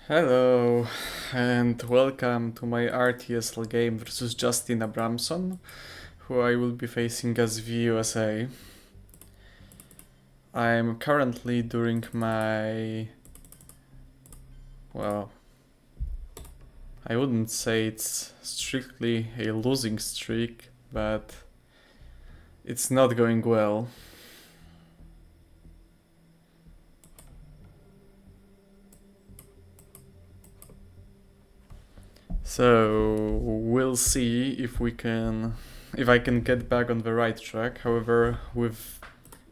Hello, and welcome to my RTSL game versus Justin Abramson, who I will be facing as VUSA. I'm currently during my... well, I wouldn't say it's strictly a losing streak, but it's not going well. So we'll see if I can get back on the right track. However, with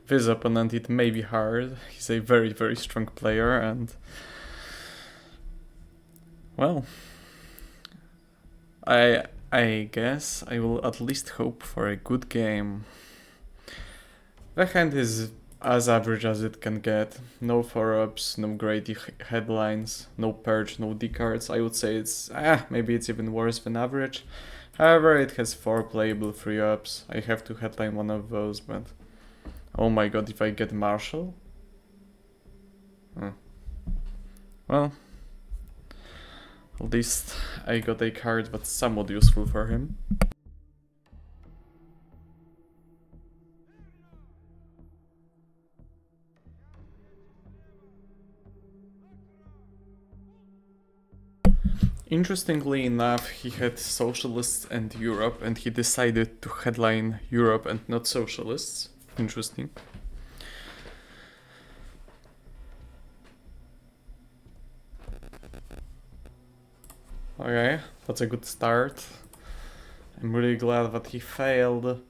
this opponent it may be hard. He's a very, very strong player and well, I guess I will at least hope for a good game. The hand is as average as it can get. No 4-ups, no Grady headlines, no purge, no D cards. I would say it's maybe it's even worse than average. However, it has 4 playable 3-ups. I have to headline one of those, but oh my god, if I get Marshall? Well, at least I got a card that's somewhat useful for him. Interestingly enough, he had Socialists and Europe, and he decided to headline Europe and not Socialists. Interesting. Okay, that's a good start. I'm really glad that he failed,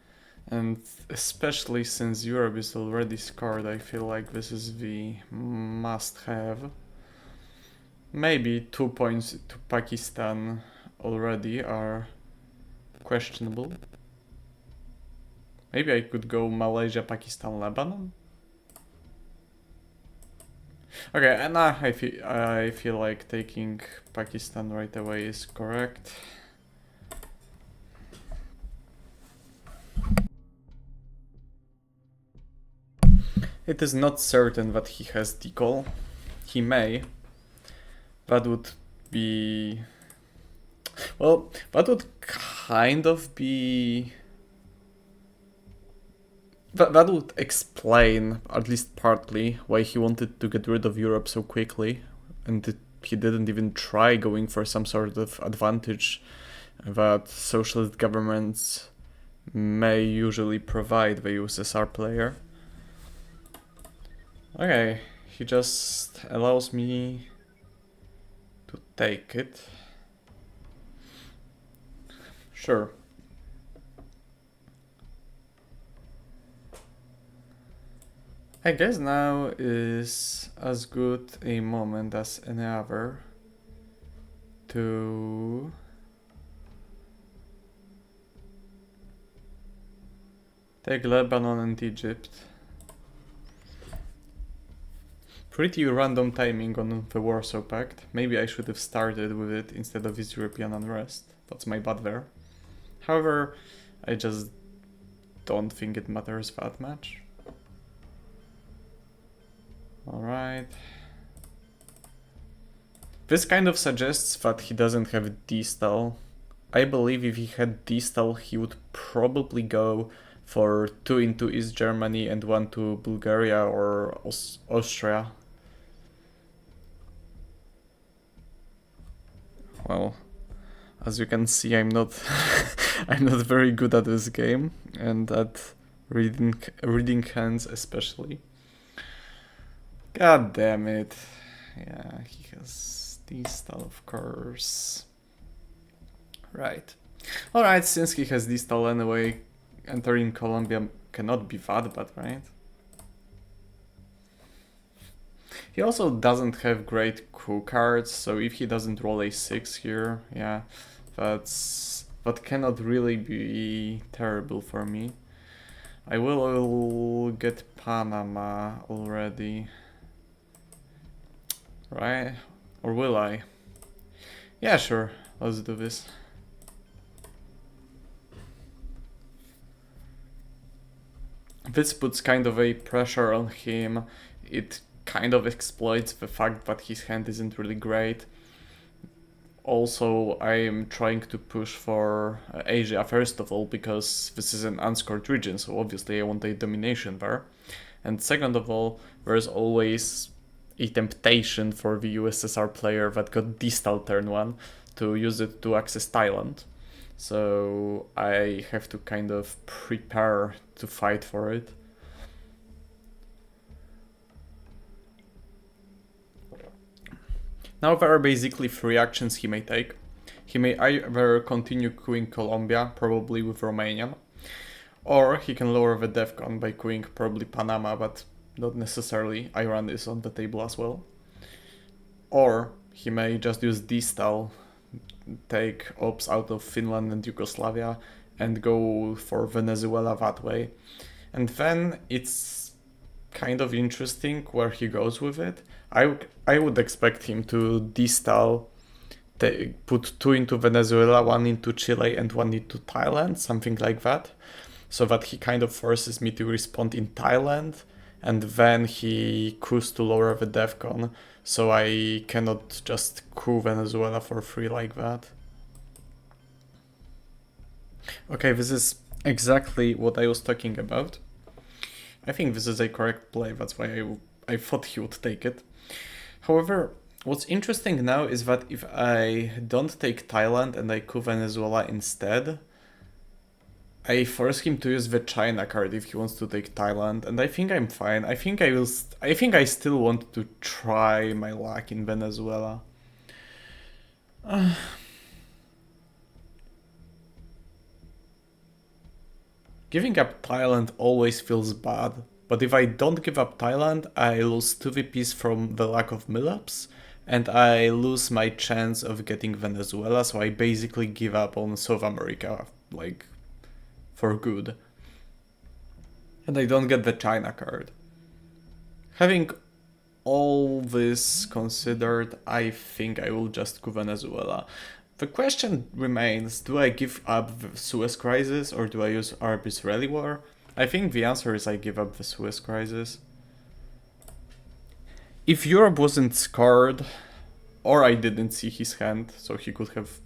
and especially since Europe is already scored, I feel like this is the must-have. Maybe 2 points to Pakistan already are questionable. Maybe I could go Malaysia, Pakistan, Lebanon. Okay, and I feel like taking Pakistan right away is correct. It is not certain that he has decal. He may. That would be... well, that would kind of be... That would explain, at least partly, why he wanted to get rid of Europe so quickly, and he didn't even try going for some sort of advantage that socialist governments may usually provide the USSR player. Okay, he just allows me to take it. Sure. I guess now is as good a moment as any other to take Lebanon and Egypt. Pretty random timing on the Warsaw Pact. Maybe I should have started with it instead of this European unrest. That's my bad there. However, I just don't think it matters that much. Alright. This kind of suggests that he doesn't have D-style. I believe if he had D-style, he would probably go for 2 into East Germany and 1 to Bulgaria or Austria. Well, as you can see, I'm not I'm not very good at this game and at reading hands especially. God damn it. Yeah, he has D-style, of course. Right. Alright, since he has D-style anyway, entering Colombia cannot be that bad, right? He also doesn't have great coup cards, so if he doesn't roll a 6 here, yeah, that cannot really be terrible for me. I will get Panama already. Right? Or will I? Yeah, sure. Let's do this. This puts kind of a pressure on him. It kind of exploits the fact that his hand isn't really great. Also, I am trying to push for Asia first of all, because this is an unscored region, so obviously I want a domination there. And second of all, there's always a temptation for the USSR player that got distal turn 1 to use it to access Thailand. So I have to kind of prepare to fight for it. Now there are basically 3 actions he may take. He may either continue queuing Colombia, probably with Romania, or he can lower the DEFCON by queuing probably Panama, but not necessarily. Iran is on the table as well. Or he may just use distal, take ops out of Finland and Yugoslavia, and go for Venezuela that way. And then it's kind of interesting where he goes with it. I would expect him to distal, put 2 into Venezuela, 1 into Chile, and 1 into Thailand, something like that. So that he kind of forces me to respond in Thailand, and then he coups to lower the DEFCON, so I cannot just coup Venezuela for free like that. Okay, this is exactly what I was talking about. I think this is a correct play, that's why I thought he would take it. However, what's interesting now is that if I don't take Thailand and I coup Venezuela instead, I force him to use the China card if he wants to take Thailand, and I think I'm fine. I think I still want to try my luck in Venezuela. Giving up Thailand always feels bad, but if I don't give up Thailand, I lose 2 VPs from the lack of mill-ups, and I lose my chance of getting Venezuela, so I basically give up on South America, like, for good. And I don't get the China card. Having all this considered, I think I will just coup Venezuela. The question remains, do I give up the Suez Crisis or do I use Arab-Israeli War? I think the answer is I give up the Suez Crisis. If Europe wasn't scarred, or I didn't see his hand, so he could have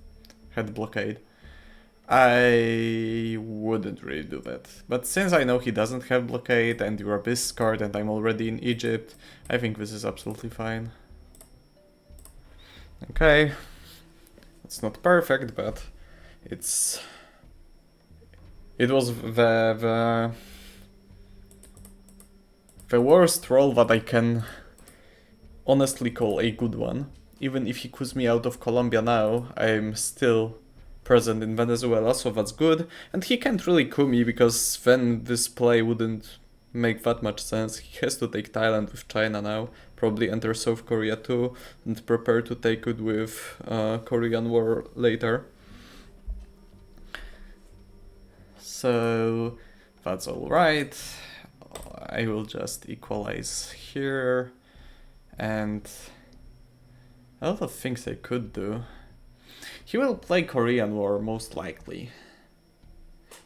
had blockade, I wouldn't really do that. But since I know he doesn't have blockade and Europe is scarred and I'm already in Egypt, I think this is absolutely fine. Okay. It's not perfect, but it was the worst roll that I can honestly call a good one. Even if he coups me out of Colombia now, I'm still present in Venezuela, so that's good. And he can't really coup me, because then this play wouldn't make that much sense. He has to take Thailand with China now, probably enter South Korea too, and prepare to take it with Korean War later. So that's alright. I will just equalize here, and a lot of things I could do. He will play Korean War most likely.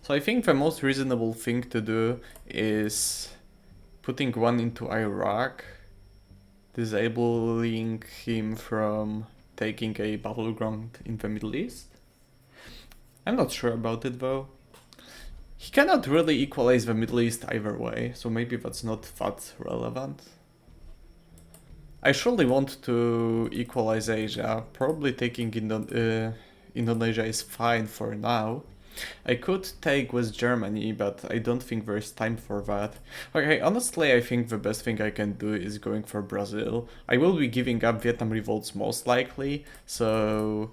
So I think the most reasonable thing to do is putting 1 into Iraq, disabling him from taking a battleground in the Middle East. I'm not sure about it though. He cannot really equalize the Middle East either way, so maybe that's not that relevant. I surely want to equalize Asia. Probably taking Indonesia is fine for now. I could take West Germany, but I don't think there's time for that. Okay, honestly, I think the best thing I can do is going for Brazil. I will be giving up Vietnam revolts most likely, so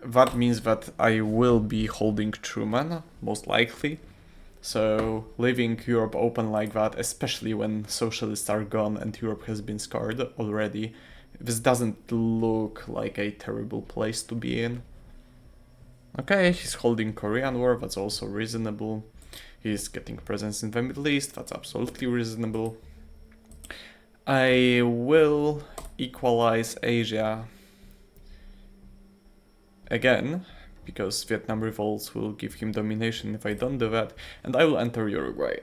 that means that I will be holding Truman, most likely. So leaving Europe open like that, especially when socialists are gone and Europe has been scarred already, this doesn't look like a terrible place to be in. Okay, he's holding Korean War, that's also reasonable. He's getting presence in the Middle East, that's absolutely reasonable. I will equalize Asia again, because Vietnam revolts will give him domination if I don't do that, and I will enter Uruguay.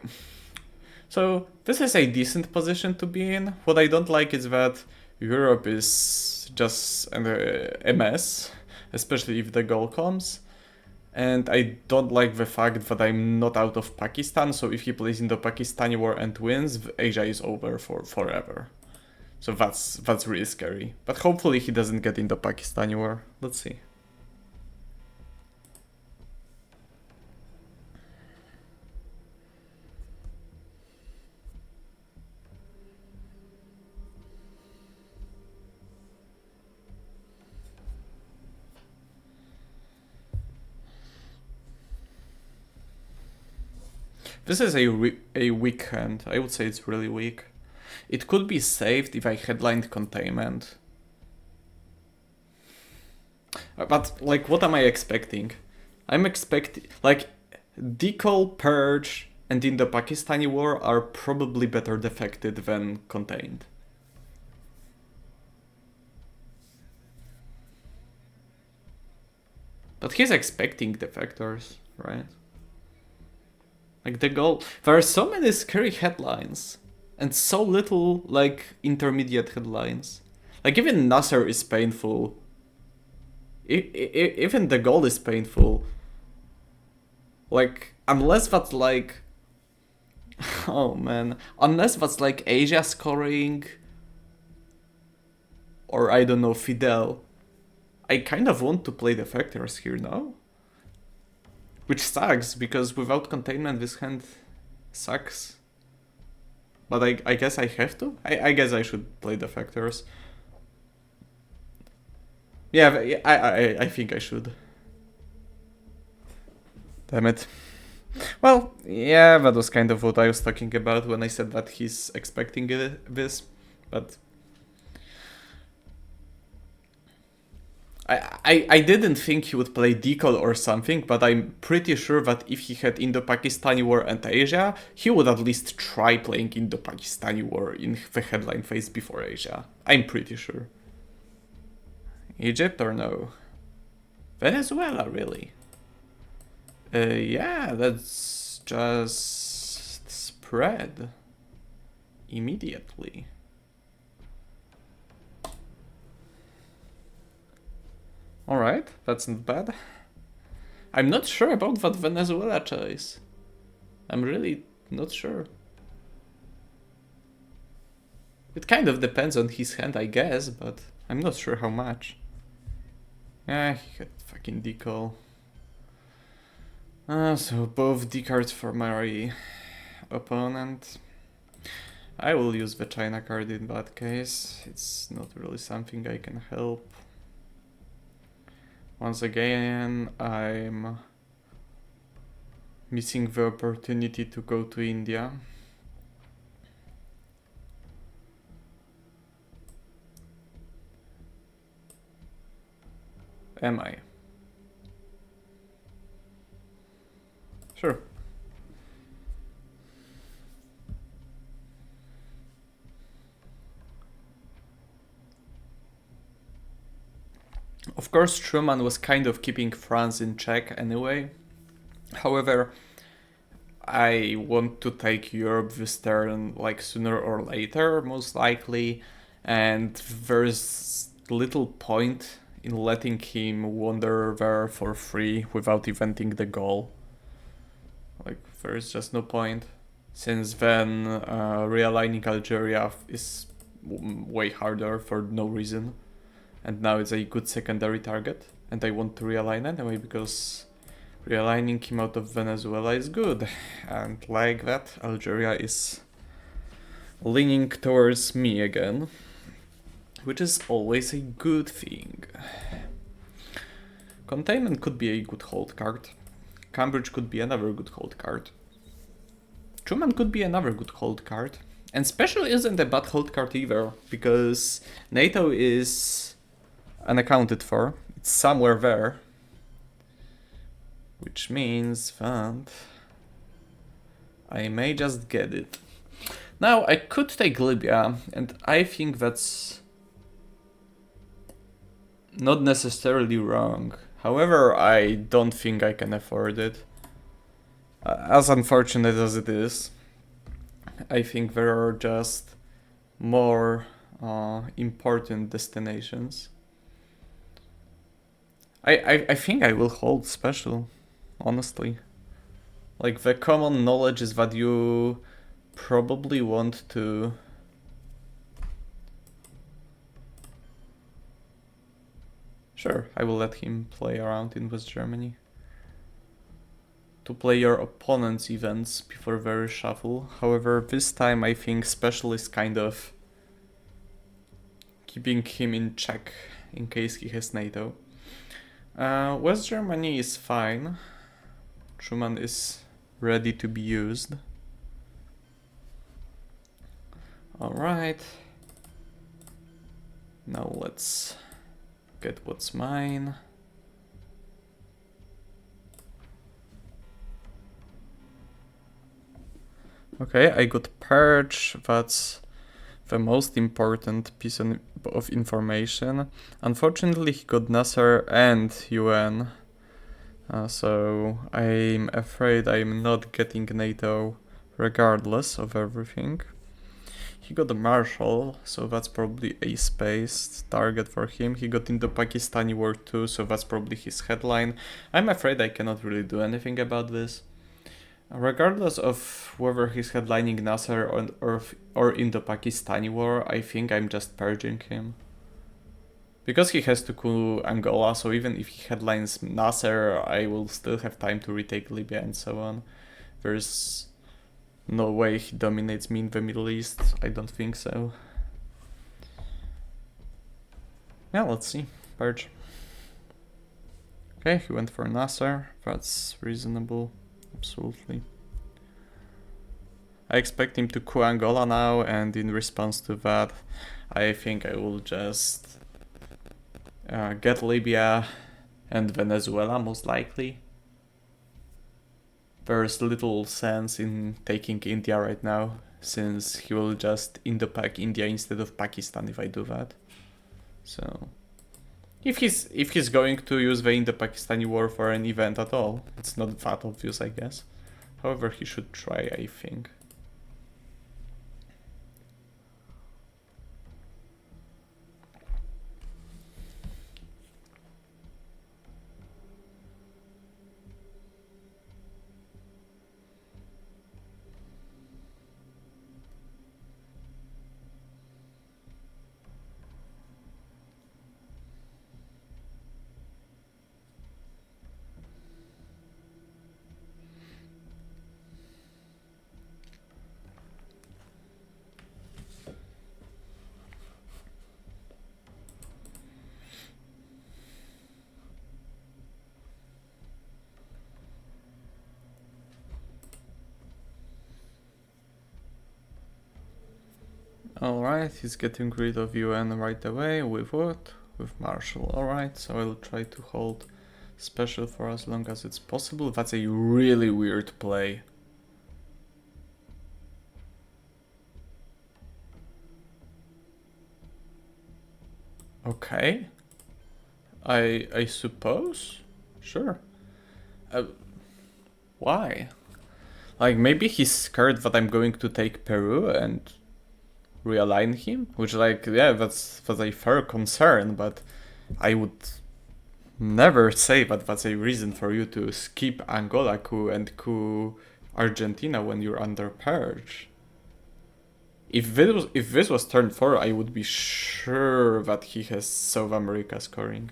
So this is a decent position to be in. What I don't like is that Europe is just a mess, especially if the goal comes. And I don't like the fact that I'm not out of Pakistan, so if he plays in the Pakistani war and wins, Asia is over for forever. So that's really scary. But hopefully he doesn't get in the Pakistani war. Let's see. This is a weak hand. I would say it's really weak. It could be saved if I headlined containment. But, like, what am I expecting? I'm expecting... Like, Decol, Purge, and in the Pakistani war are probably better defected than contained. But he's expecting defectors, right? Like, the goal... There are so many scary headlines. And so little, like, intermediate headlines. Like, even Nasser is painful. Even the goal is painful. Like, unless that's like... Oh man. Unless that's like Asia scoring... Or, I don't know, Fidel. I kind of want to play defectors here now. Which sucks, because without containment this hand sucks. But I guess I have to? I guess I should play defectors. Yeah, I think I should. Damn it. Well, yeah, that was kind of what I was talking about when I said that he's expecting this, but... I didn't think he would play Decol or something, but I'm pretty sure that if he had Indo-Pakistani War and Asia, he would at least try playing Indo-Pakistani War in the headline phase before Asia. I'm pretty sure. Egypt or no? Venezuela, really? Yeah, that's just spread immediately. Alright, that's not bad. I'm not sure about that Venezuela choice. I'm really not sure. It kind of depends on his hand, I guess, but I'm not sure how much. Yeah, he had fucking Decol. So both D cards for my opponent. I will use the China card in that case. It's not really something I can help. Once again, I'm missing the opportunity to go to India. Am I? Sure. Of course, Truman was kind of keeping France in check anyway. However, I want to take Europe this turn, like, sooner or later, most likely, and there's little point in letting him wander there for free without eventing the goal. Like, there's just no point. Since then, realigning Algeria is way harder for no reason. And now it's a good secondary target. And I want to realign anyway, because realigning him out of Venezuela is good. And like that, Algeria is leaning towards me again. Which is always a good thing. Containment could be a good hold card. Cambridge could be another good hold card. Truman could be another good hold card. And Special isn't a bad hold card either, because NATO is unaccounted for. It's somewhere there. Which means that I may just get it. Now, I could take Libya, and I think that's not necessarily wrong. However, I don't think I can afford it. As unfortunate as it is. I think there are just more important destinations. I think I will hold special, honestly. Like, the common knowledge is that you probably want to... Sure, I will let him play around in West Germany. To play your opponent's events before the reshuffle. However, this time I think special is kind of keeping him in check in case he has NATO. West Germany is fine. Schumann is ready to be used. Alright. Now let's get what's mine. Okay, I got Purge. That's the most important piece of information. Unfortunately, he got Nasser and UN. So I'm afraid I'm not getting NATO regardless of everything. He got a Marshall, so that's probably a spaced target for him. He got into Pakistani War too, so that's probably his headline. I'm afraid I cannot really do anything about this. Regardless of whether he's headlining Nasser or in the Pakistani War, I think I'm just purging him. Because he has to coup Angola, so even if he headlines Nasser, I will still have time to retake Libya and so on. There's no way he dominates me in the Middle East. I don't think so. Yeah, let's see. Purge. Okay, he went for Nasser. That's reasonable. Absolutely. I expect him to coup Angola now, and in response to that, I think I will just get Libya and Venezuela, most likely. There's little sense in taking India right now, since he will just Indo-Pak India instead of Pakistan if I do that. So, if he's going to use the Indo-Pakistani war for an event at all, it's not that obvious, I guess. However, he should try, I think. Alright, he's getting rid of UN right away. With what? With Marshall. Alright, so I'll try to hold special for as long as it's possible. That's a really weird play. Okay. I suppose? Sure. Why? Like, maybe he's scared that I'm going to take Peru and realign him, which, like, yeah, that's a fair concern, but I would never say that that's a reason for you to skip Angola coup and coup Argentina when you're under purge. If this was turn 4, I would be sure that he has South America scoring.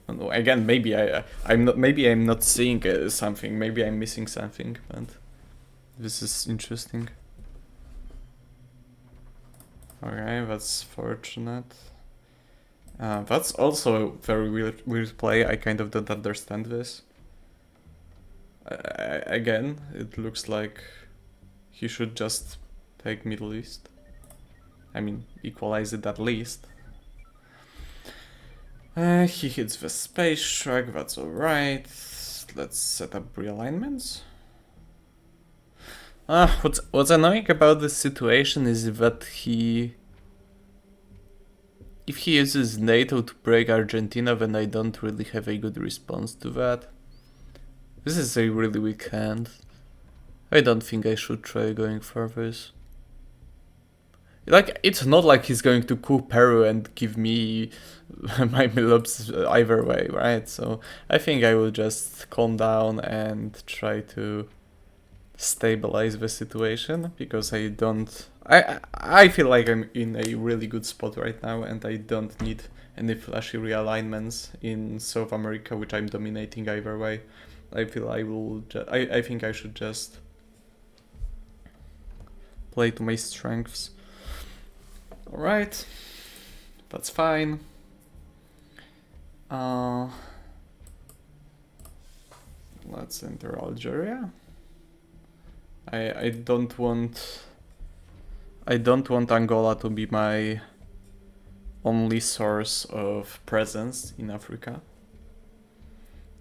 Again, maybe I'm not seeing something. Maybe I'm missing something, but this is interesting. Okay, that's fortunate. That's also a very weird play. I kind of don't understand this. Again, it looks like he should just take Middle East. I mean, equalize it at least. He hits the space shrug, that's alright. Let's set up realignments. What's annoying about this situation is that if he uses NATO to break Argentina, then I don't really have a good response to that. This is a really weak hand. I don't think I should try going for this. Like, it's not like he's going to coup Peru and give me my Milops either way, right? So I think I will just calm down and try to stabilize the situation, because I feel like I'm in a really good spot right now, and I don't need any flashy realignments in South America, which I'm dominating either way. I feel I think I should just play to my strengths. Alright, that's fine. Let's enter Algeria. I don't want Angola to be my only source of presence in Africa.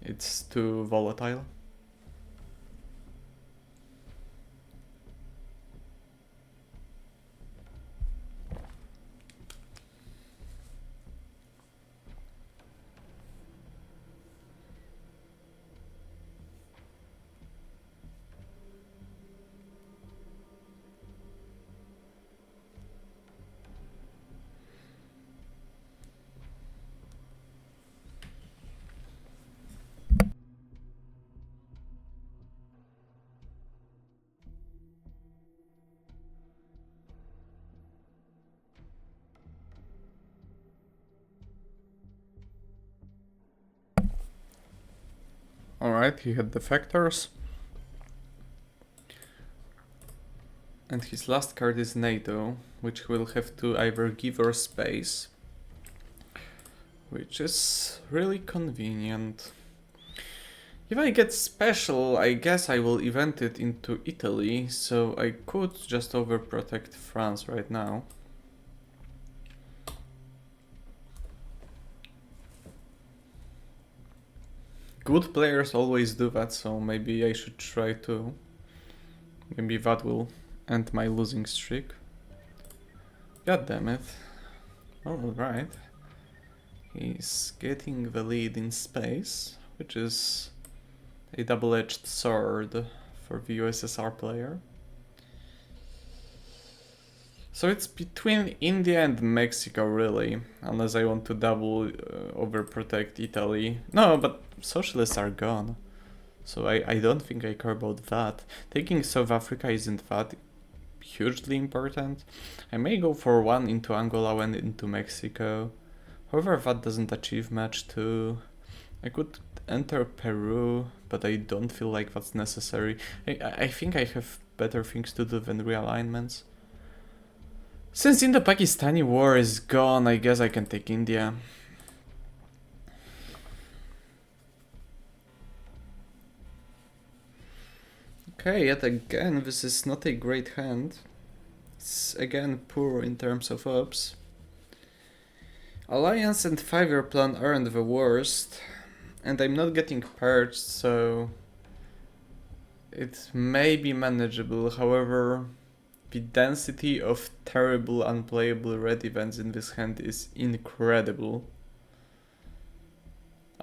It's too volatile. Alright, he had defectors. And his last card is NATO, which will have to either give or space, which is really convenient. If I get special, I guess I will event it into Italy, so I could just overprotect France right now. Good players always do that, so maybe I should try to. Maybe that will end my losing streak. God damn it. Alright. He's getting the lead in space, which is a double-edged sword for the USSR player. So it's between India and Mexico, really, unless I want to double overprotect Italy. No, but socialists are gone, so I don't think I care about that. Taking South Africa isn't that hugely important. I may go for one into Angola and into Mexico. However, that doesn't achieve much too. I could enter Peru, but I don't feel like that's necessary. I think I have better things to do than realignments. Since Indo-Pakistani war is gone, I guess I can take India. Okay, yet again, this is not a great hand. It's again poor in terms of ups. Alliance and 5-year plan aren't the worst, and I'm not getting purged, so it may be manageable. However, the density of terrible unplayable red events in this hand is incredible.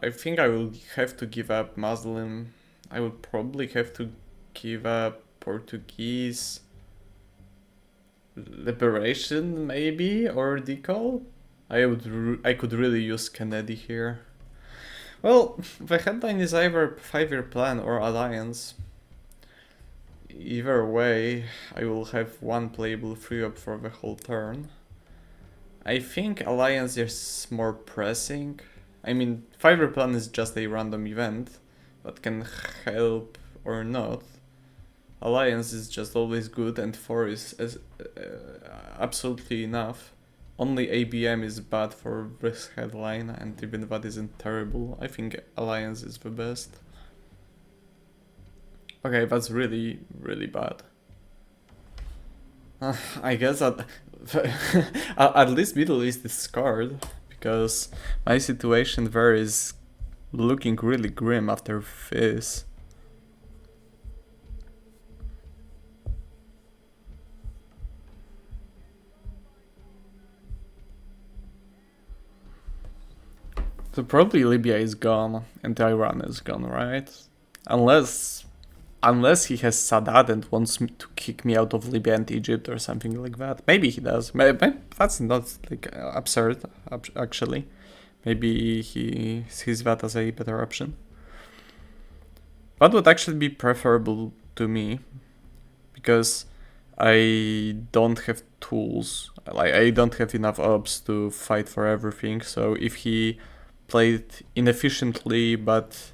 I think I will have to give up Muslim. I will probably have to give up Portuguese. Liberation, maybe, or decal? I could really use Kennedy here. Well, the headline is either 5-year plan or alliance. Either way, I will have one playable free up for the whole turn. I think alliance is more pressing. I mean, 5-year plan is just a random event that can help or not. Alliance is just always good, and 4 is absolutely enough. Only ABM is bad for this headline, and even that isn't terrible. I think Alliance is the best. Okay, that's really, really bad. I guess that at least Middle East is scarred, because my situation there is looking really grim after this. So probably Libya is gone and Iran is gone, right? Unless Unless he has Sadat and wants me to kick me out of Libya and Egypt or something like that. Maybe he does. Maybe that's not like absurd, actually. Maybe he sees that as a better option. That would actually be preferable to me, because I don't have tools. Like, I don't have enough ops to fight for everything. So if he played inefficiently but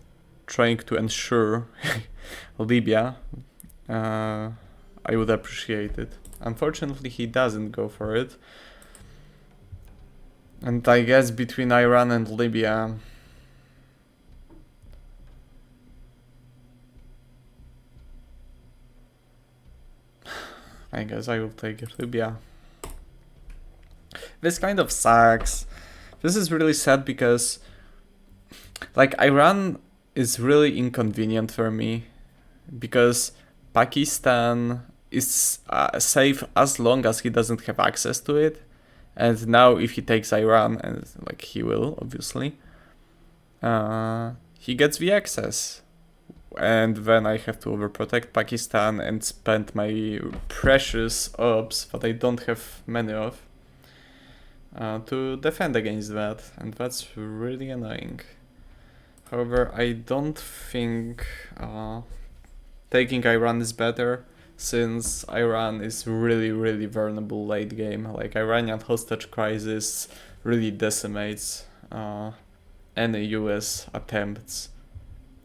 trying to ensure Libya, I would appreciate it. Unfortunately, he doesn't go for it. And I guess between Iran and Libya, I guess I will take Libya. This kind of sucks. This is really sad because, like, Iran is really inconvenient for me, because Pakistan is safe as long as he doesn't have access to it. And now if he takes Iran, and like he will, obviously, he gets the access. And then I have to overprotect Pakistan and spend my precious ops that I don't have many of to defend against that, and that's really annoying. However, I don't think taking Iran is better, since Iran is really vulnerable late game. Like, Iranian hostage crisis really decimates any US attempts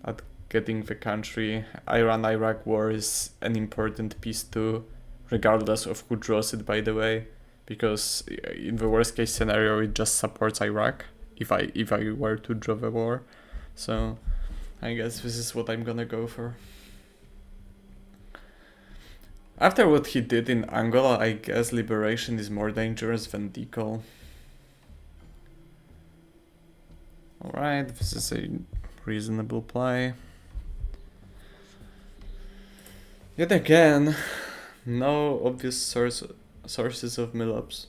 at getting the country. Iran-Iraq war is an important piece too, regardless of who draws it, by the way, because in the worst case scenario it just supports Iraq if I were to draw the war. So I guess this is what I'm gonna go for. After what he did in Angola, I guess liberation is more dangerous than decal. Alright, this is a reasonable play. Yet again, no obvious sources of mill-ups.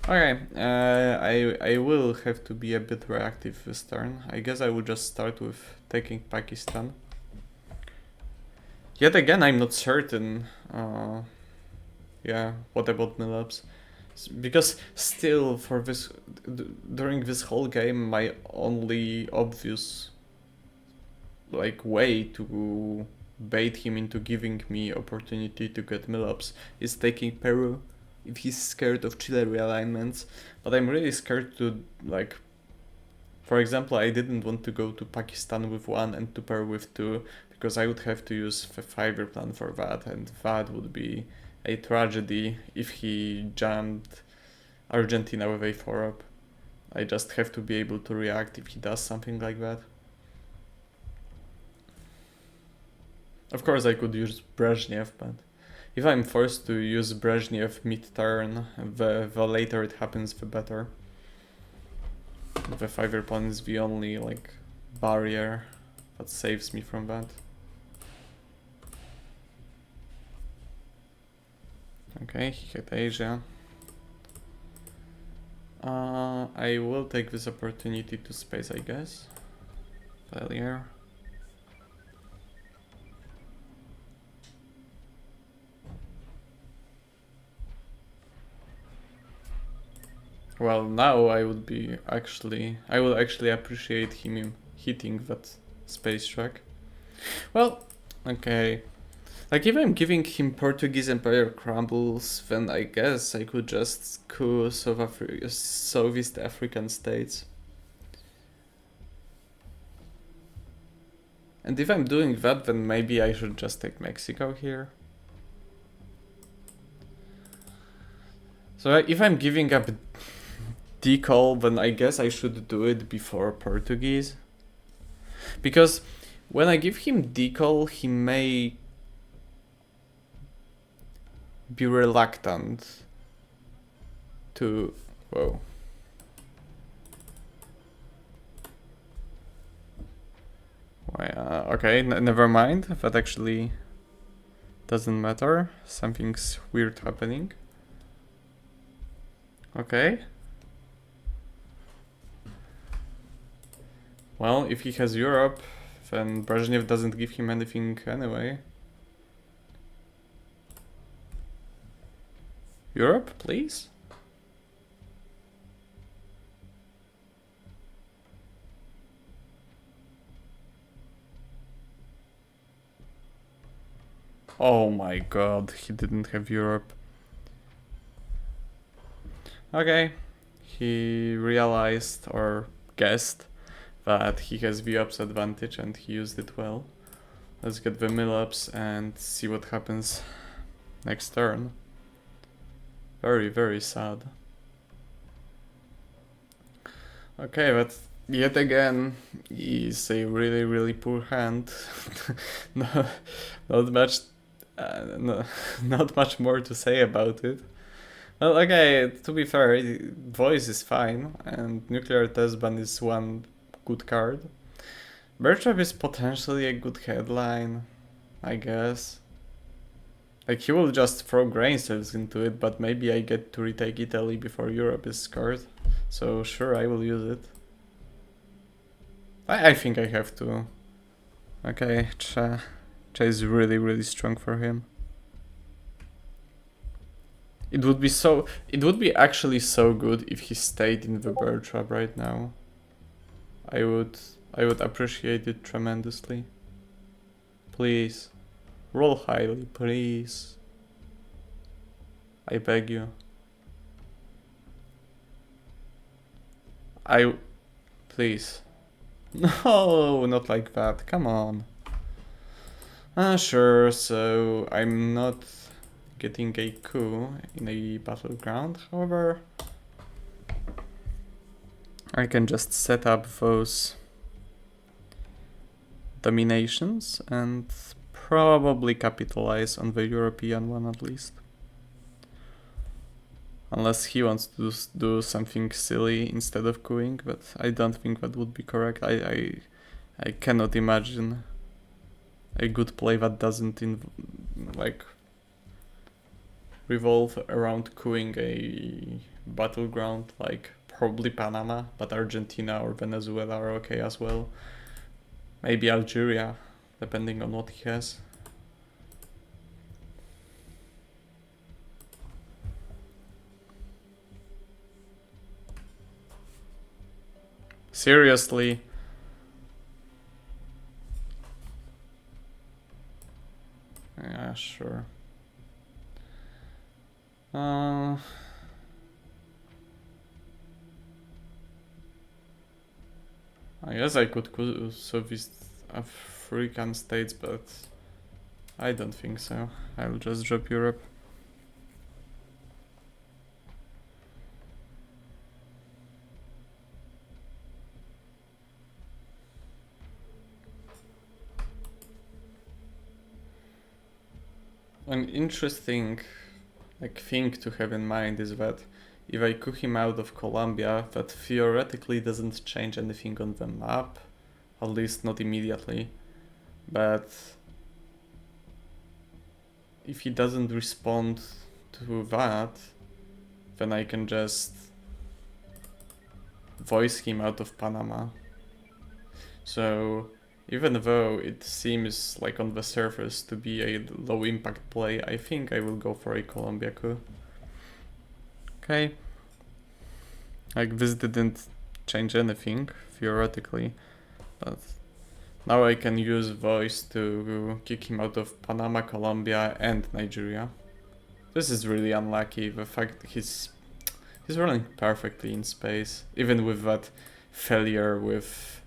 Okay, I will have to be a bit reactive this turn. I guess I will just start with taking Pakistan. Yet again, I'm not certain. Yeah, what about mill-ups? Because still, for this, during this whole game, my only obvious way to bait him into giving me opportunity to get mill-ups is taking Peru, if he's scared of Chile realignments. But I'm really scared to, for example, I didn't want to go to Pakistan with 1 and to Peru with 2, because I would have to use the 5-year plan for that, and that would be a tragedy if he jammed Argentina with a 4-up. I just have to be able to react if he does something like that. Of course I could use Brezhnev, but if I'm forced to use Brezhnev mid-turn, the later it happens, the better. The 5-year plan is the only barrier that saves me from that. Okay, he hit Asia. I will take this opportunity to space, I guess. Failure. Well, now I will actually appreciate him hitting that space track. Well, okay. If I'm giving him Portuguese Empire crumbles, then I guess I could just coup Southeast African states. And if I'm doing that, then maybe I should just take Mexico here. So if I'm giving up decal, then I guess I should do it before Portuguese. Because when I give him decal, he may be reluctant to... Whoa. Okay, never mind. That actually doesn't matter. Something's weird happening. Okay. Well, if he has Europe, then Brezhnev doesn't give him anything anyway. Europe, please? Oh my god, he didn't have Europe. Okay, he realized or guessed that he has VUps advantage and he used it well. Let's get the mill-ups and see what happens next turn. Very, very sad. Okay, but yet again is a really, really poor hand. no, not much, no, not much more to say about it. Well, okay, to be fair, voice is fine, and nuclear test ban is one good card. Bird Trap is potentially a good headline, I guess. Like, he will just throw grain cells into it, but maybe I get to retake Italy before Europe is scored. So sure, I will use it. I think I have to. Okay, Cha is really, really strong for him. It would be actually so good if he stayed in the bird trap right now. I would appreciate it tremendously. Please. Roll highly, please. I beg you. Please. No, not like that, come on. Sure, so I'm not getting a coup in a battleground, however, I can just set up those dominations and probably capitalize on the European one at least. Unless he wants to do something silly instead of coughing, but I don't think that would be correct. I cannot imagine a good play that doesn't revolve around coughing a battleground, like probably Panama, but Argentina or Venezuela are okay as well. Maybe Algeria, depending on what he has. Seriously? Yeah, sure. I guess I could Soviet African states, but I don't think so. I'll just drop Europe. An interesting thing to have in mind is that if I cook him out of Colombia, that theoretically doesn't change anything on the map, at least not immediately, but if he doesn't respond to that, then I can just voice him out of Panama. So even though it seems like on the surface to be a low impact play, I think I will go for a Colombia coup. Okay. Like, this didn't change anything, theoretically, but now I can use voice to kick him out of Panama, Colombia and Nigeria. This is really unlucky, the fact he's running perfectly in space, even with that failure with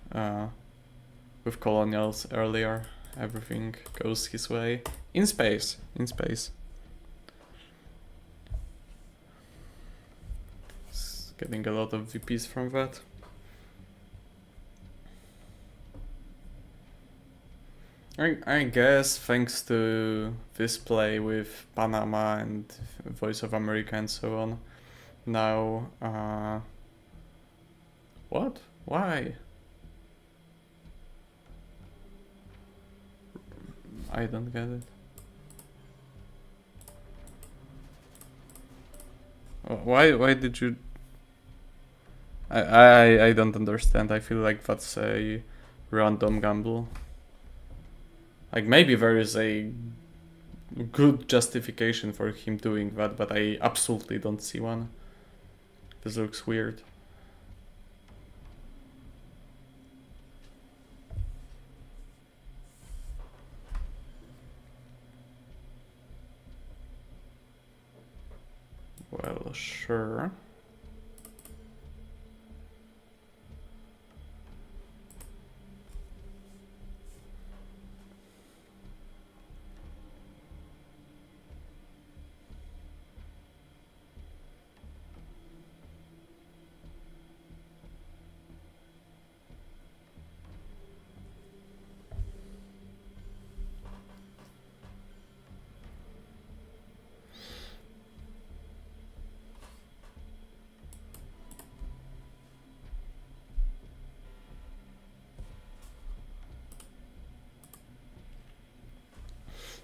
colonials earlier. Everything goes his way. In space. Getting a lot of VPs from that. I guess thanks to this play with Panama and Voice of America and so on, now, what? Why? I don't get it. Why did you... I don't understand. I feel like that's a random gamble. Like maybe there is a good justification for him doing that, but I absolutely don't see one. This looks weird. Well, sure.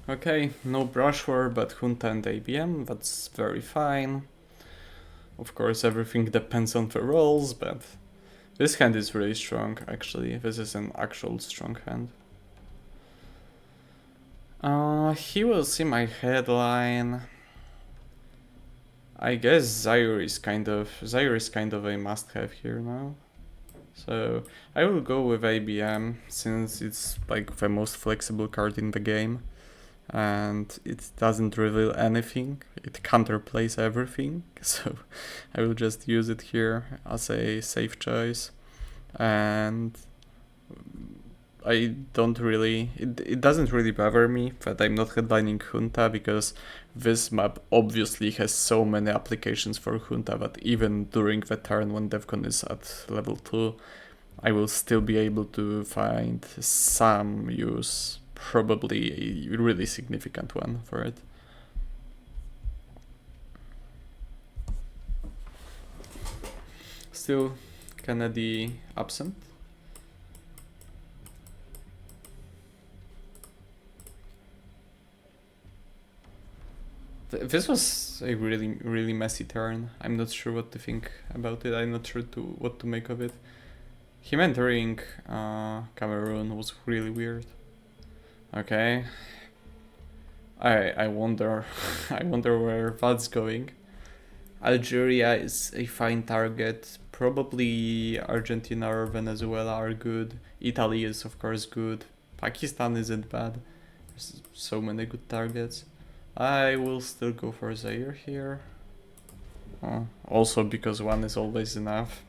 Okay, no brush war, but Junta and ABM, that's very fine. Of course, everything depends on the rolls, but this hand is really strong, actually. This is an actual strong hand. He will see my headline. I guess Zaire is kind of a must-have here now. So I will go with ABM since it's like the most flexible card in the game. And it doesn't reveal anything, it counterplays everything, so I will just use it here as a safe choice. And I don't really, it doesn't really bother me that I'm not headlining Junta, because this map obviously has so many applications for Junta that even during the turn when Devcon is at level 2, I will still be able to find some use, probably a really significant one for it. Still Kennedy absent. This was a really messy turn. I'm not sure what to think about it. I'm not sure what to make of it. Him entering Cameroon was really weird. Okay. I wonder I wonder where that's going. Algeria is a fine target. Probably Argentina or Venezuela are good. Italy is of course good. Pakistan isn't bad. There's so many good targets. I will still go for Zaire here. Also because one is always enough.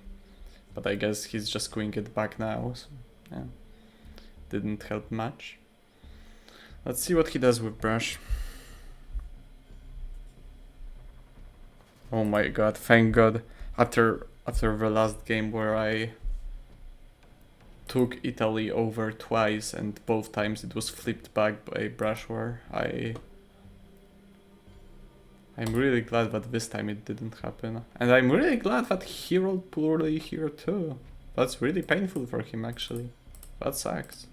But I guess he's just going it back now, so yeah. Didn't help much. Let's see what he does with brush. Oh my god, thank god. After the last game where I took Italy over twice and both times it was flipped back by brush war, I'm really glad that this time it didn't happen. And I'm really glad that he rolled poorly here too. That's really painful for him actually. That sucks.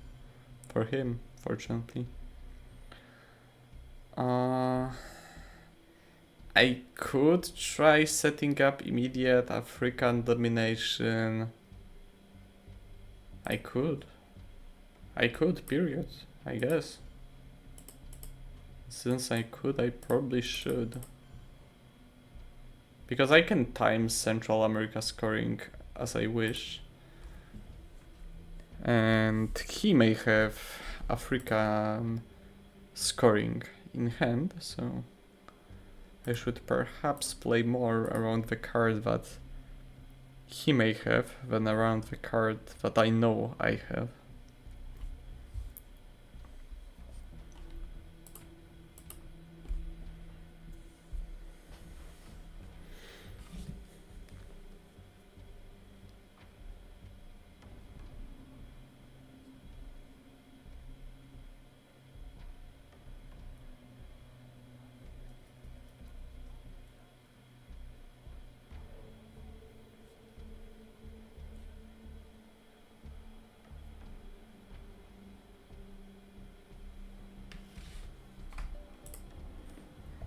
For him, fortunately. I could try setting up immediate African domination. I could, period, I guess. Since I could, I probably should. Because I can time Central America scoring as I wish. And he may have African scoring in hand, so I should perhaps play more around the card that he may have than around the card that I know I have.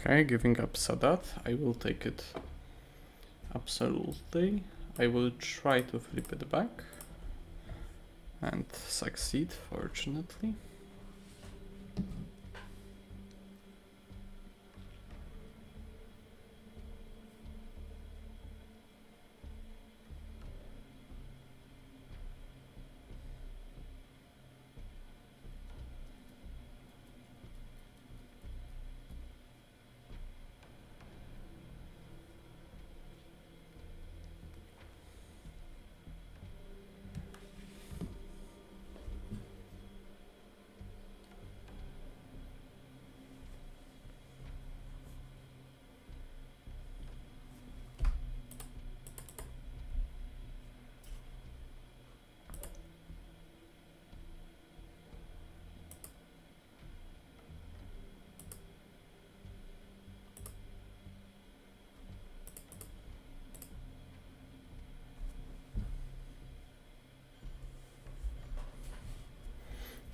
Okay, giving up Sadat, I will take it. Absolutely. I will try to flip it back and succeed, fortunately.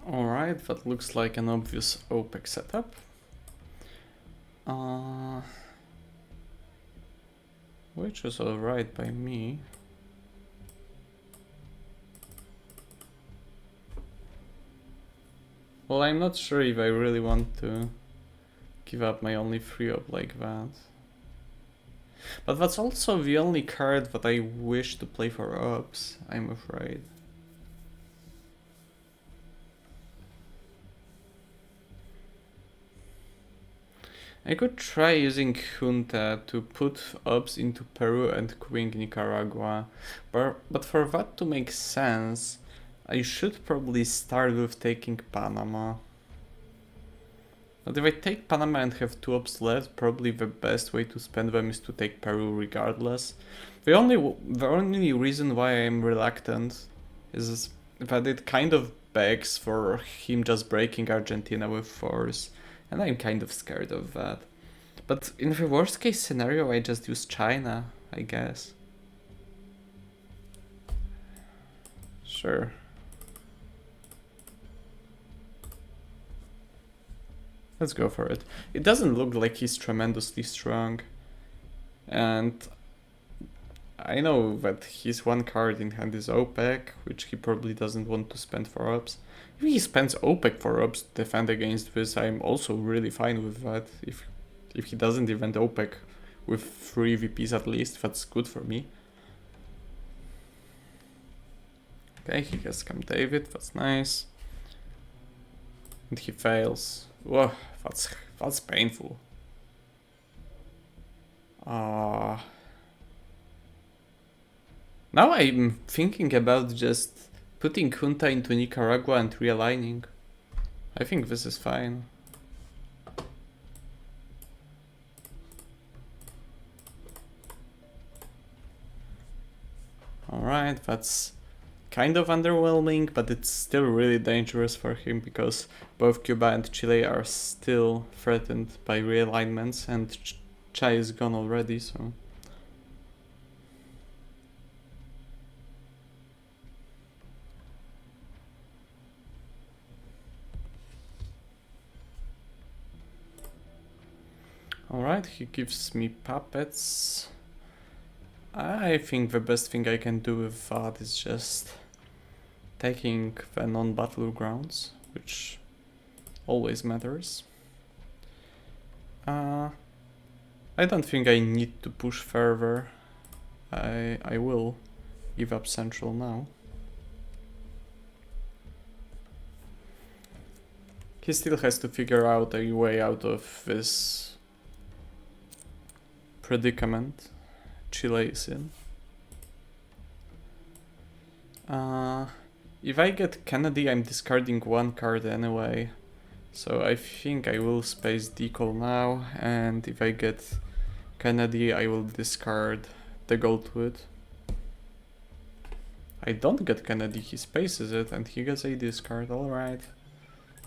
Alright, that looks like an obvious OPEC setup. Which is alright by me. Well, I'm not sure if I really want to give up my only free up like that. But that's also the only card that I wish to play for ups, I'm afraid. I could try using Junta to put ups into Peru and Queen Nicaragua, but for that to make sense, I should probably start with taking Panama. But if I take Panama and have 2 ups left, probably the best way to spend them is to take Peru regardless. The only reason why I'm reluctant is that it kind of begs for him just breaking Argentina with force. And I'm kind of scared of that. But in the worst case scenario, I just use China, I guess. Sure. Let's go for it. It doesn't look like he's tremendously strong. And I know that his one card in hand is OPEC, which he probably doesn't want to spend for ups. If he spends OPEC for ups to defend against this, I'm also really fine with that. If he doesn't event OPEC with 3 VPs at least, that's good for me. Okay, he has Camp David, that's nice. And he fails. Whoa, that's painful. Now I'm thinking about just putting Junta into Nicaragua and realigning. I think this is fine. Alright, that's kind of underwhelming, but it's still really dangerous for him because both Cuba and Chile are still threatened by realignments and Chai is gone already, so... Alright, he gives me puppets. I think the best thing I can do with that is just taking the non-battlegrounds, which always matters. I don't think I need to push further. I will give up Central now. He still has to figure out a way out of this predicament Chile is in. If I get Kennedy, I'm discarding 1 card anyway. So I think I will space Decol now, and if I get Kennedy, I will discard the Goldwood. I don't get Kennedy, he spaces it, and he gets a discard, alright.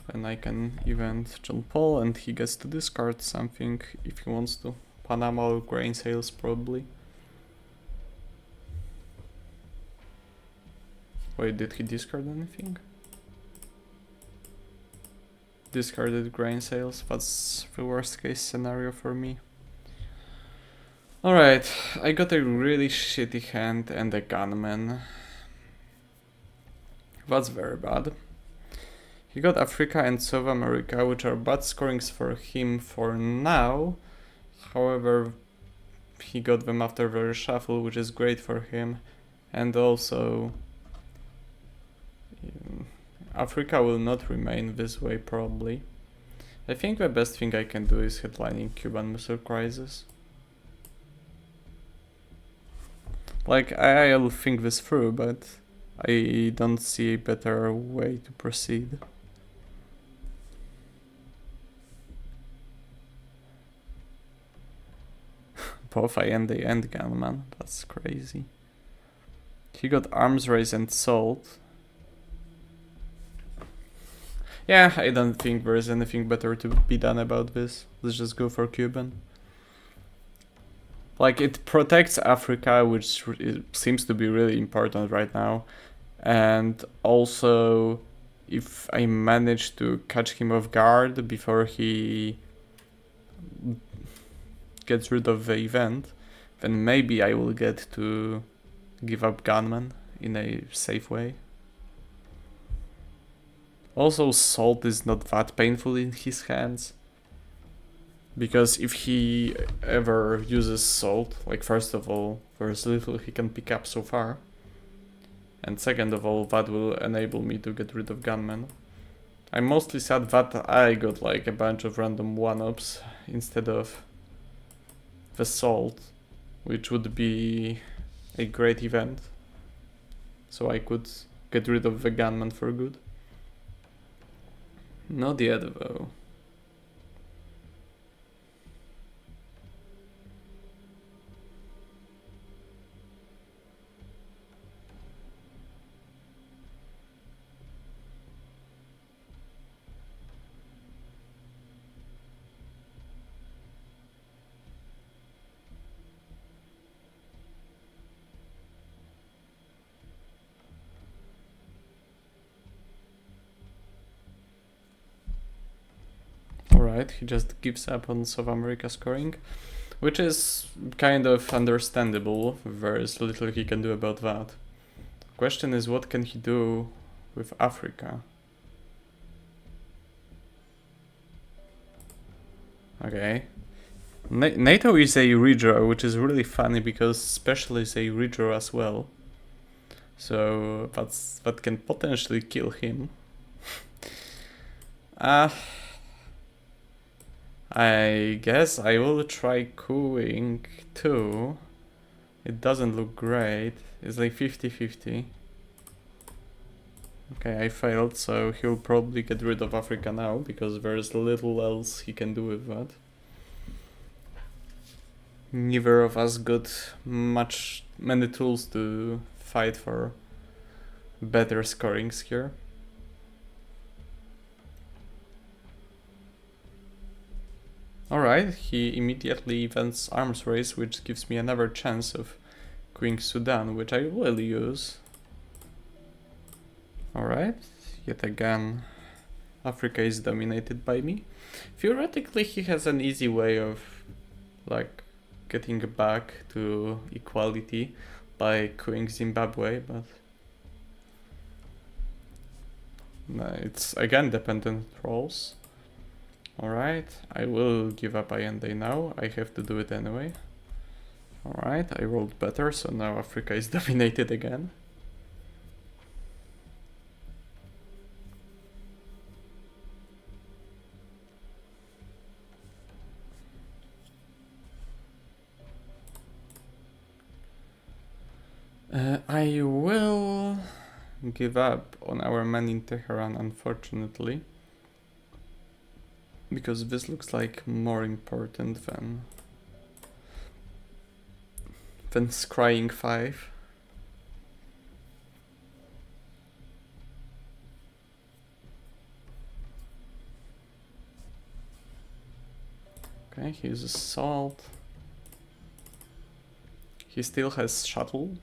And I can event John Paul, and he gets to discard something if he wants to. Panama or grain sales, probably. Wait, did he discard anything? Discarded grain sales, that's the worst case scenario for me. Alright, I got a really shitty hand and a gunman. That's very bad. He got Africa and South America, which are bad scorings for him for now. However, he got them after the reshuffle, which is great for him. And also, Africa will not remain this way probably. I think the best thing I can do is headlining Cuban Missile Crisis. Like, I'll think this through, but I don't see a better way to proceed. Both IND and Gunman, that's crazy. He got Arms Race and Salt. Yeah, I don't think there is anything better to be done about this. Let's just go for Cuban. Like, it protects Africa, which seems to be really important right now. And also, if I manage to catch him off guard before he gets rid of the event, then maybe I will get to give up Gunman in a safe way. Also, Salt is not that painful in his hands. Because if he ever uses Salt, like, first of all, there's little he can pick up so far. And second of all, that will enable me to get rid of Gunman. I'm mostly sad that I got like a bunch of random 1-ups instead of the Salt, which would be a great event. So I could get rid of the Gunman for good. Not yet though. Alright, he just gives up on South America scoring, which is kind of understandable. There is little he can do about that. Question is, what can he do with Africa? Okay. NATO is a redraw, which is really funny because Special is a redraw as well. So that can potentially kill him. I guess I will try cooing too. It doesn't look great. It's like 50-50. Okay, I failed, so he'll probably get rid of Africa now because there's little else he can do with that. Neither of us got many tools to fight for better scorings here. Alright, he immediately events Arms Race, which gives me another chance of Queen Sudan, which I will use. Alright, yet again, Africa is dominated by me. Theoretically, he has an easy way of, like, getting back to equality by queuing Zimbabwe, but it's again dependent roles. Alright, I will give up IND now, I have to do it anyway. Alright, I rolled better, so now Africa is dominated again. I will give up on our man in Tehran, unfortunately. Because this looks like more important than scrying 5. Okay, he uses Salt. He still has Shuttle.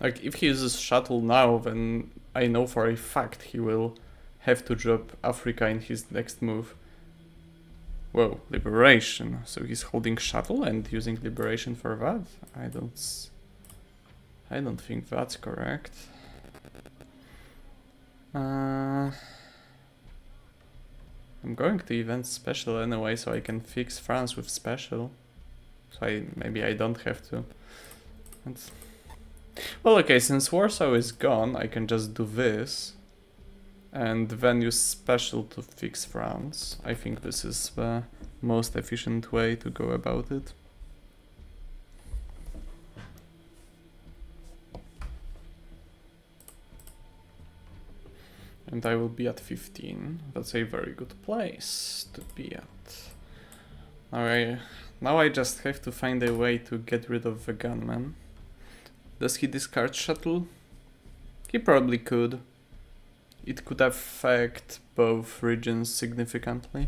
Like, if he uses shuttle now, then I know for a fact he will have to drop Africa in his next move. Whoa, liberation. So he's holding shuttle and using liberation for that? I don't think that's correct. I'm going to event special anyway, so I can fix France with special. So maybe I don't have to. Well, okay, since Warsaw is gone, I can just do this. And then use special to fix France. I think this is the most efficient way to go about it. And I will be at 15. That's a very good place to be at. Now I just have to find a way to get rid of the gunman. Does he discard shuttle? He probably could. It could affect both regions significantly.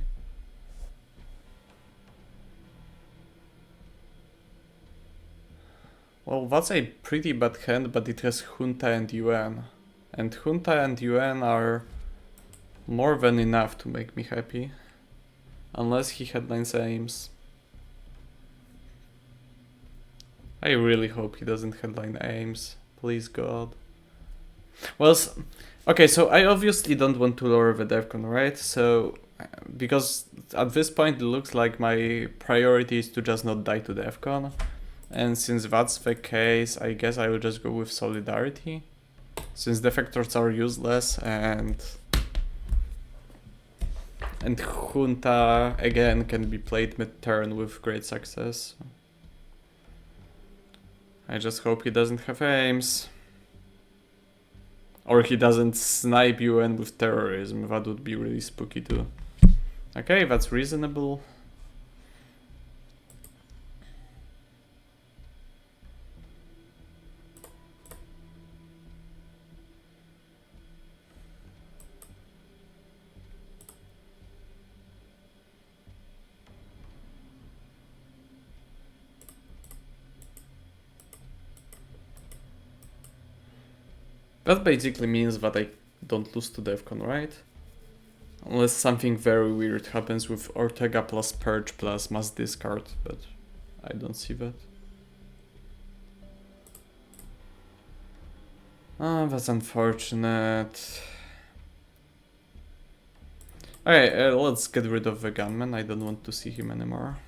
Well, that's a pretty bad hand, but it has Junta and UN. And Junta and UN are more than enough to make me happy. Unless he headlines aims. I really hope he doesn't headline aims. Please God. Well, okay, so I obviously don't want to lower the DEFCON, right? So, because at this point it looks like my priority is to just not die to DEFCON. And since that's the case, I guess I will just go with Solidarity. Since defectors are useless and Junta again can be played mid-turn with great success. I just hope he doesn't have aims. Or he doesn't snipe UN with terrorism, that would be really spooky too. Okay, that's reasonable. That basically means that I don't lose to DEFCON, right? Unless something very weird happens with Ortega plus Purge plus mass discard, but I don't see that. Ah, that's unfortunate. Okay, let's get rid of the gunman. I don't want to see him anymore.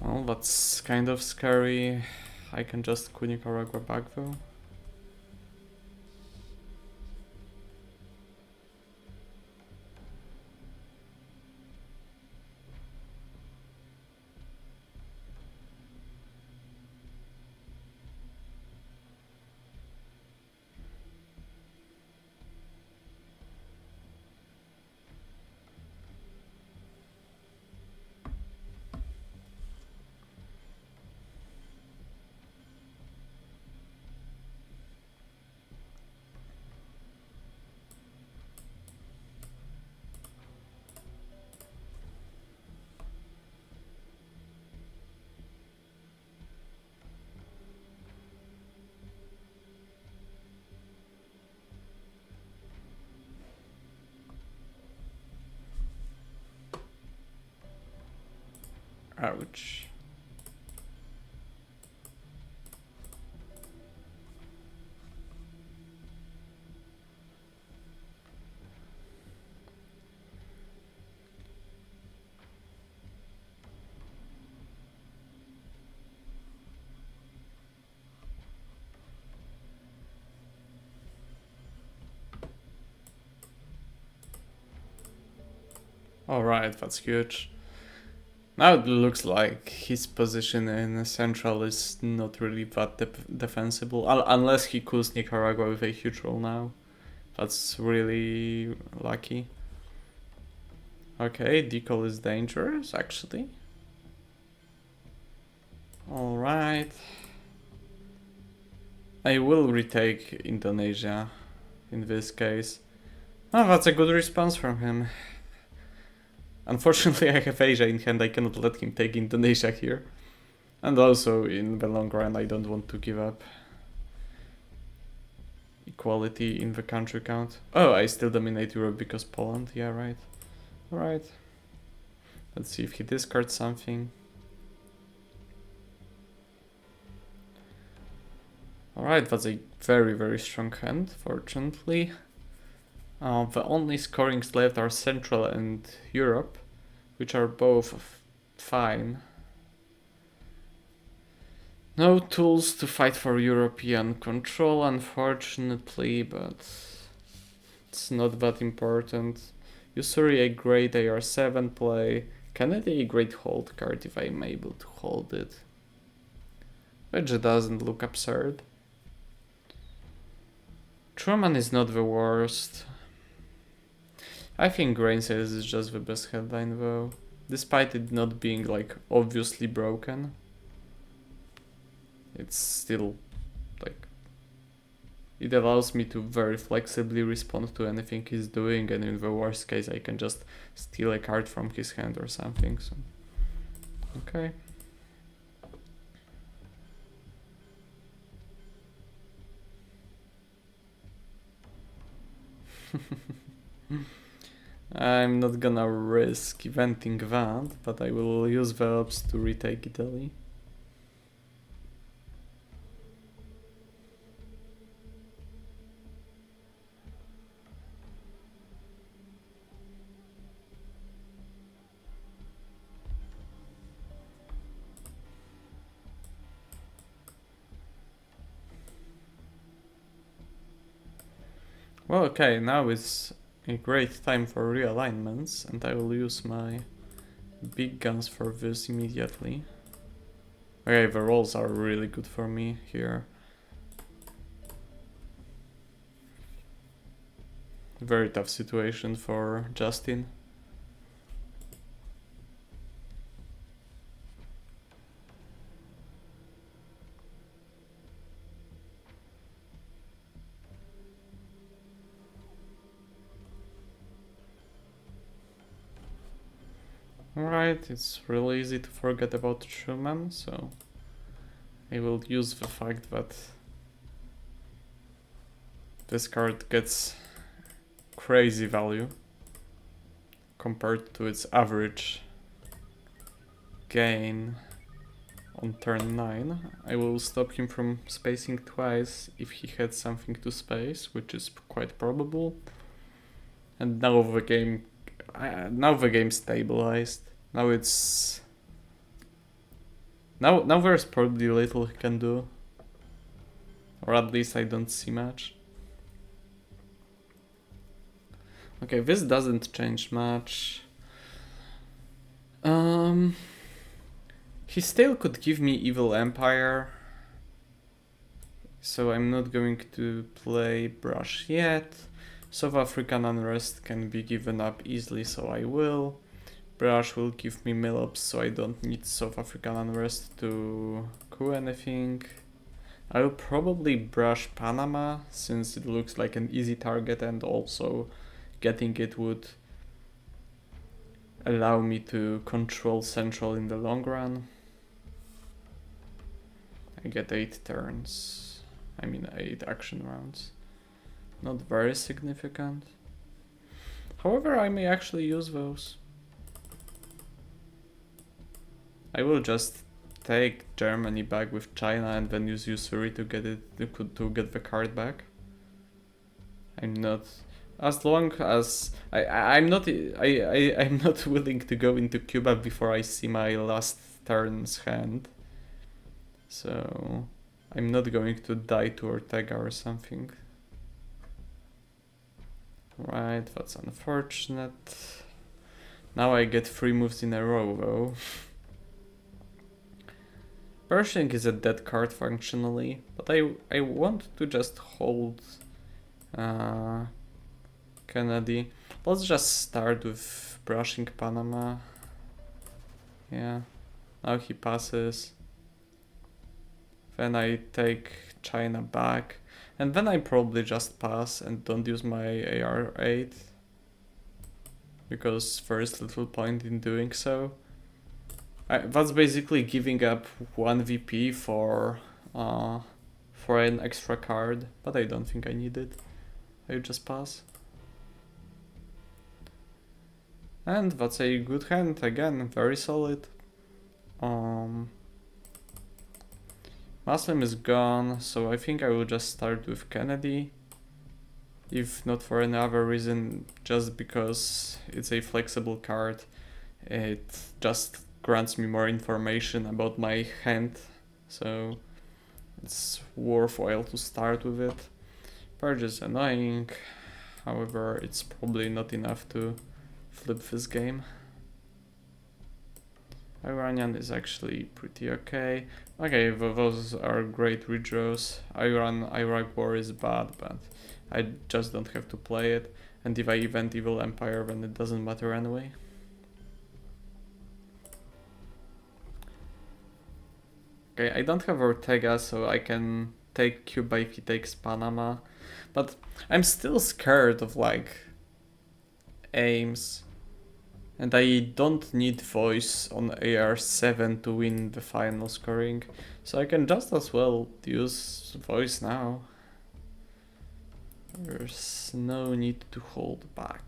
Well, that's kind of scary. I can just coup Nicaragua back though. Ouch. Alright, that's huge. Now it looks like his position in Central is not really that defensible, unless he coups Nicaragua with a huge roll now. That's really lucky. Okay, decal is dangerous, actually. Alright. I will retake Indonesia in this case. Oh, that's a good response from him. Unfortunately, I have Asia in hand, I cannot let him take Indonesia here. And also, in the long run, I don't want to give up equality in the country count. Oh, I still dominate Europe because Poland, yeah, right. Alright. Let's see if he discards something. Alright, that's a very, very strong hand, fortunately. The only scorings left are Central and Europe, which are both fine. No tools to fight for European control, unfortunately, but it's not that important. Usury a great AR7 play. Kennedy a great hold card if I'm able to hold it. Which doesn't look absurd. Truman is not the worst. I think Grain Sales is just the best headline though, despite it not being like obviously broken. It's still like, it allows me to very flexibly respond to anything he's doing, and in the worst case I can just steal a card from his hand or something, so okay. I'm not gonna risk eventing that, but I will use the ops to retake Italy. Well, okay, now is a great time for realignments, and I will use my big guns for this immediately. Okay, the rolls are really good for me here. Very tough situation for Justin. Alright, it's really easy to forget about Truman, so I will use the fact that this card gets crazy value compared to its average gain on turn 9. I will stop him from spacing twice if he had something to space, which is quite probable. And now the game stabilized. Now it's now there's probably little he can do, or at least I don't see much. Okay, this doesn't change much. He still could give me Evil Empire, so I'm not going to play Brush yet. South African Unrest can be given up easily, so I will. Brush will give me Millops, so I don't need South African Unrest to coup anything. I will probably brush Panama, since it looks like an easy target, and also getting it would allow me to control Central in the long run. I get 8 turns. I mean 8 action rounds. Not very significant. However, I may actually use those. I will just take Germany back with China and then use Usury to get the card back. I'm not, as long as I'm not willing to go into Cuba before I see my last turn's hand. So I'm not going to die to Ortega or something. Right, that's unfortunate. Now I get 3 moves in a row though. Pershing is a dead card functionally, but I want to just hold Kennedy. Let's just start with brushing Panama. Yeah, now he passes. Then I take China back. And then I probably just pass and don't use my AR8. Because there's little point in doing so. That's basically giving up 1 VP for an extra card, but I don't think I need it. I just pass. And that's a good hand, again, very solid. Muslim is gone, so I think I will just start with Kennedy. If not for any other reason, just because it's a flexible card. It just grants me more information about my hand, so it's worthwhile to start with it. Purge is annoying, however it's probably not enough to flip this game. Iranian is actually pretty okay. Okay, those are great redraws. Iraq War is bad, but I just don't have to play it. And if I event Evil Empire, then it doesn't matter anyway. Okay, I don't have Ortega, so I can take Cuba if he takes Panama. But I'm still scared of, like, aims. And I don't need voice on AR7 to win the final scoring. So I can just as well use voice now. There's no need to hold back.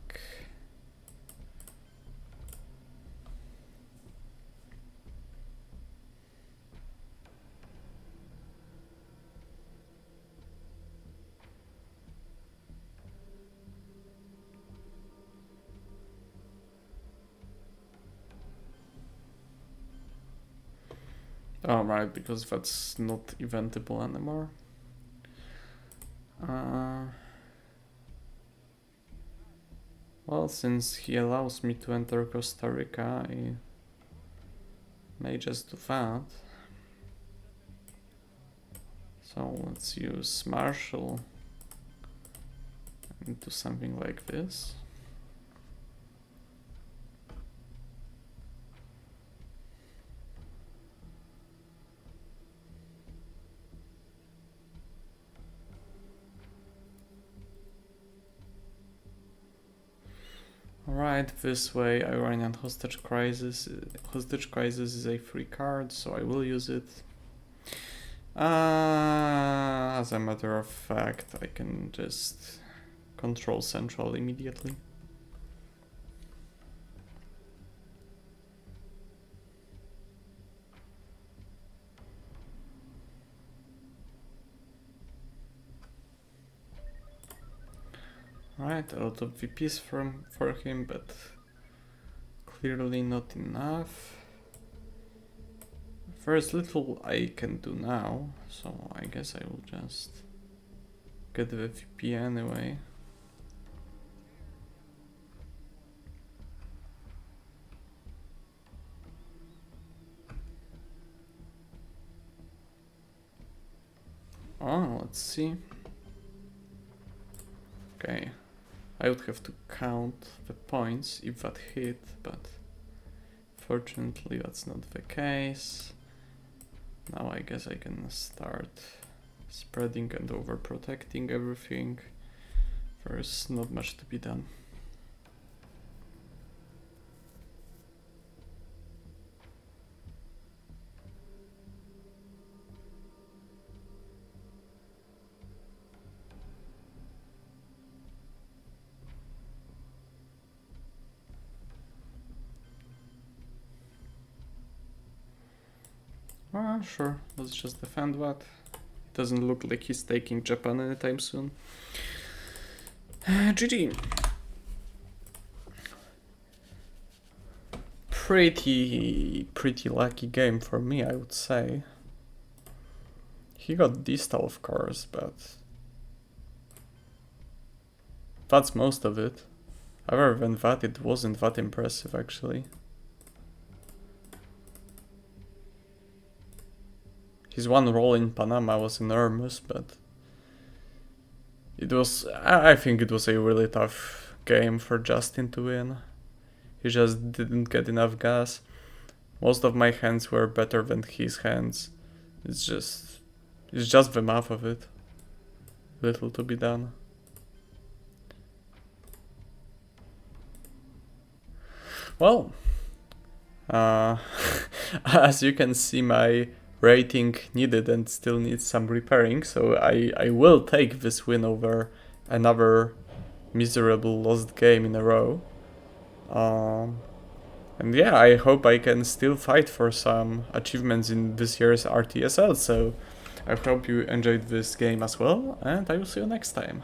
Oh, right, because that's not eventable anymore. Well, since he allows me to enter Costa Rica, I may just do that. So let's use Marshall and do something like this. Alright, this way Iranian Hostage Crisis. Hostage Crisis is a free card, so I will use it. As a matter of fact, I can just control Central immediately. Alright, a lot of VPs for him, but clearly not enough. There's little I can do now, so I guess I will just get the VP anyway. Oh, let's see. Okay. I would have to count the points if that hit, but fortunately that's not the case. Now I guess I can start spreading and overprotecting everything. There's not much to be done. Sure, let's just defend that. It doesn't look like he's taking Japan anytime soon. GG. Pretty lucky game for me, I would say. He got distal, of course, but that's most of it. Other than that, it wasn't that impressive, actually. His one roll in Panama was enormous, but it was, I think it was a really tough game for Justin to win. He just didn't get enough gas. Most of my hands were better than his hands. It's just the math of it. Little to be done. Well, as you can see, my rating needed and still needs some repairing, so I will take this win over another miserable lost game in a row. And yeah, I hope I can still fight for some achievements in this year's RTSL, so I hope you enjoyed this game as well, and I will see you next time.